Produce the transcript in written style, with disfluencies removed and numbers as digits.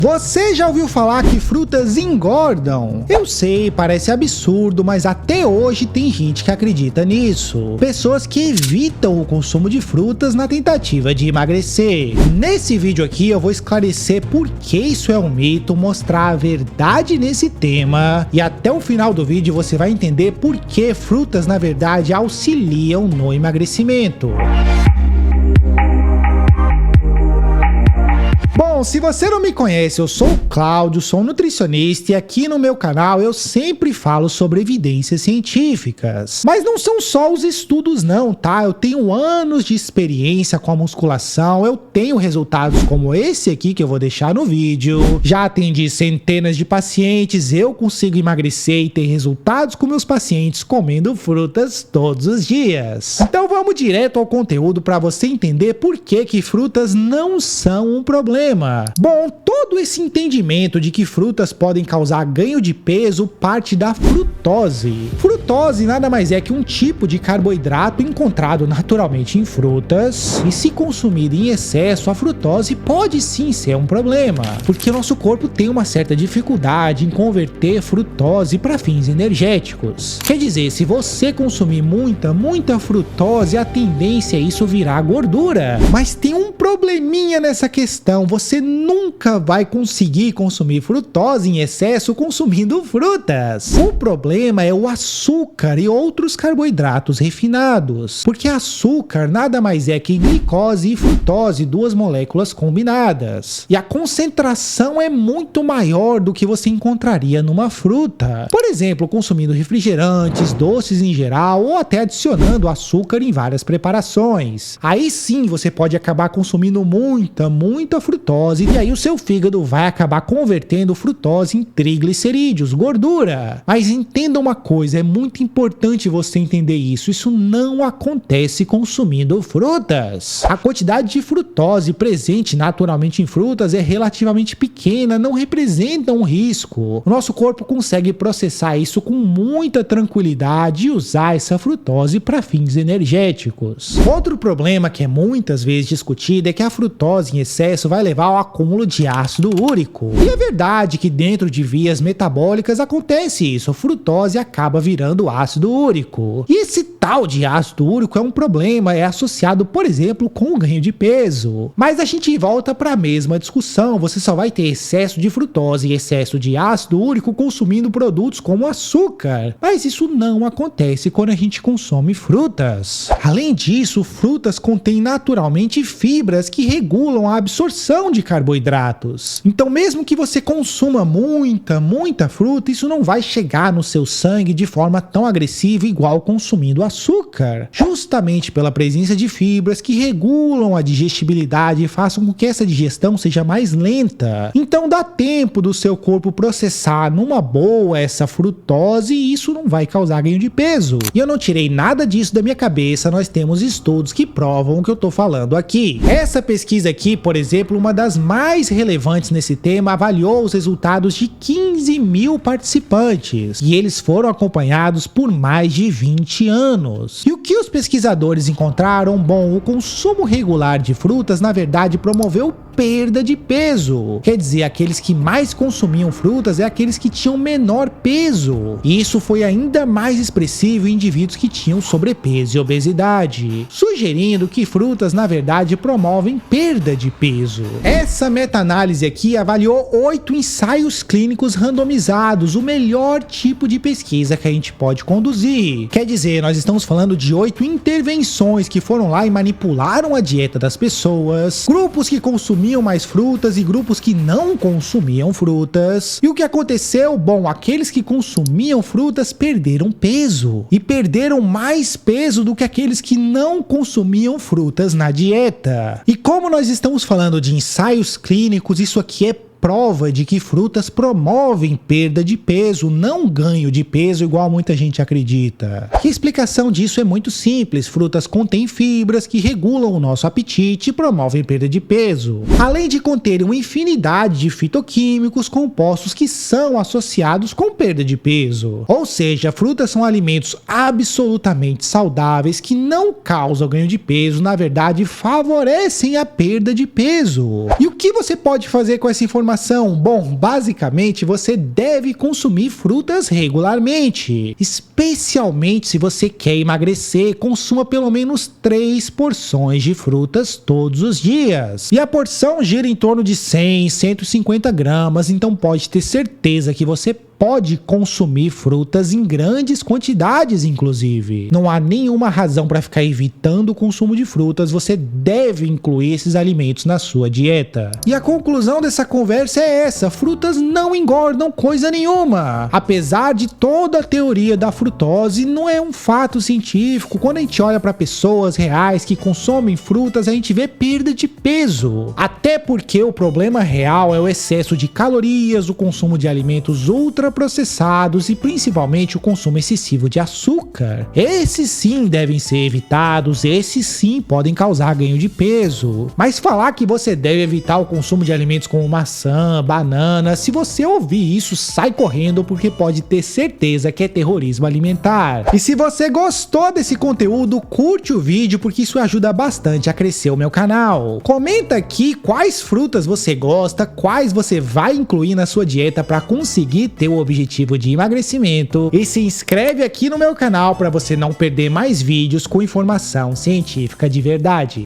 Você já ouviu falar que frutas engordam? Eu sei, parece absurdo, mas até hoje tem gente que acredita nisso. Pessoas que evitam o consumo de frutas na tentativa de emagrecer. Nesse vídeo aqui eu vou esclarecer por que isso é um mito, mostrar a verdade nesse tema e até o final do vídeo você vai entender por que frutas na verdade auxiliam no emagrecimento. Bom, se você não me conhece, eu sou o Cláudio, sou um nutricionista e aqui no meu canal eu sempre falo sobre evidências científicas. Mas não são só os estudos não, tá? Eu tenho anos de experiência com a musculação, eu tenho resultados como esse aqui que eu vou deixar no vídeo. Já atendi centenas de pacientes, eu consigo emagrecer e ter resultados com meus pacientes comendo frutas todos os dias. Então vamos direto ao conteúdo para você entender por que frutas não são um problema. Bom, todo esse entendimento de que frutas podem causar ganho de peso parte da frutose. Frutose nada mais é que um tipo de carboidrato encontrado naturalmente em frutas, e se consumida em excesso, a frutose pode sim ser um problema, porque o nosso corpo tem uma certa dificuldade em converter frutose para fins energéticos. Quer dizer, se você consumir muita frutose, a tendência é isso virar gordura. Mas tem um probleminha nessa questão. Você nunca vai conseguir consumir frutose em excesso consumindo frutas. O problema é o açúcar e outros carboidratos refinados, porque açúcar nada mais é que glicose e frutose, duas moléculas combinadas. E a concentração é muito maior do que você encontraria numa fruta. Por exemplo, consumindo refrigerantes, doces em geral ou até adicionando açúcar em várias preparações. Aí sim você pode acabar consumindo muita frutose e aí o seu fígado vai acabar convertendo frutose em triglicerídeos, gordura. Mas entenda uma coisa, é muito importante você entender isso não acontece consumindo frutas. A quantidade de frutose presente naturalmente em frutas é relativamente pequena, não representa um risco. O nosso corpo consegue processar isso com muita tranquilidade e usar essa frutose para fins energéticos. Outro problema que é muitas vezes discutido é que a frutose em excesso vai levar ao acúmulo de ácido úrico. E é verdade que dentro de vias metabólicas acontece isso, a frutose acaba virando ácido úrico. E esse tal de ácido úrico é um problema, é associado, por exemplo, com o ganho de peso. Mas a gente volta para a mesma discussão, você só vai ter excesso de frutose e excesso de ácido úrico consumindo produtos como açúcar. Mas isso não acontece quando a gente consome frutas. Além disso, frutas contêm naturalmente fibras que regulam a absorção de carboidratos. Então, mesmo que você consuma muita fruta, isso não vai chegar no seu sangue de forma tão agressiva igual consumindo açúcar. Justamente pela presença de fibras que regulam a digestibilidade e façam com que essa digestão seja mais lenta. Então, dá tempo do seu corpo processar numa boa essa frutose e isso não vai causar ganho de peso. E eu não tirei nada disso da minha cabeça, nós temos estudos que provam o que eu tô falando aqui. Essa pesquisa aqui, por exemplo, uma das mais relevantes nesse tema, avaliou os resultados de 15 mil participantes e eles foram acompanhados por mais de 20 anos. E o que os pesquisadores encontraram? Bom, o consumo regular de frutas na verdade promoveu perda de peso. Quer dizer, aqueles que mais consumiam frutas é aqueles que tinham menor peso. E isso foi ainda mais expressivo em indivíduos que tinham sobrepeso e obesidade, sugerindo que frutas na verdade promovem perda de peso. Essa meta-análise aqui avaliou 8 ensaios clínicos randomizados, o melhor tipo de pesquisa que a gente pode conduzir. Quer dizer, nós estamos falando de 8 intervenções que foram lá e manipularam a dieta das pessoas, grupos que consumiam mais frutas e grupos que não consumiam frutas. E o que aconteceu? Bom, aqueles que consumiam frutas perderam peso e perderam mais peso do que aqueles que não consumiam frutas na dieta. E como nós estamos falando de ensaios clínicos, isso aqui é prova de que frutas promovem perda de peso, não ganho de peso igual muita gente acredita. E a explicação disso é muito simples, frutas contêm fibras que regulam o nosso apetite e promovem perda de peso, além de conterem uma infinidade de fitoquímicos compostos que são associados com perda de peso. Ou seja, frutas são alimentos absolutamente saudáveis que não causam ganho de peso, na verdade favorecem a perda de peso. E o que você pode fazer com essa informação? informação? Bom, basicamente você deve consumir frutas regularmente, especialmente se você quer emagrecer. Consuma pelo menos 3 porções de frutas todos os dias. E a porção gira em torno de 100, 150 gramas, então pode ter certeza que você pode consumir frutas em grandes quantidades, inclusive. Não há nenhuma razão para ficar evitando o consumo de frutas, você deve incluir esses alimentos na sua dieta. E a conclusão dessa conversa é essa: frutas não engordam coisa nenhuma. Apesar de toda a teoria da frutose, não é um fato científico. Quando a gente olha para pessoas reais que consomem frutas, a gente vê perda de peso. Até porque o problema real é o excesso de calorias, o consumo de alimentos ultraprocessados e principalmente o consumo excessivo de açúcar. Esses sim devem ser evitados, esses sim podem causar ganho de peso. Mas falar que você deve evitar o consumo de alimentos como maçã, banana, se você ouvir isso, sai correndo, porque pode ter certeza que é terrorismo alimentar. E se você gostou desse conteúdo, curte o vídeo, porque isso ajuda bastante a crescer o meu canal. Comenta aqui quais frutas você gosta, quais você vai incluir na sua dieta para conseguir ter o objetivo de emagrecimento, e se inscreve aqui no meu canal para você não perder mais vídeos com informação científica de verdade.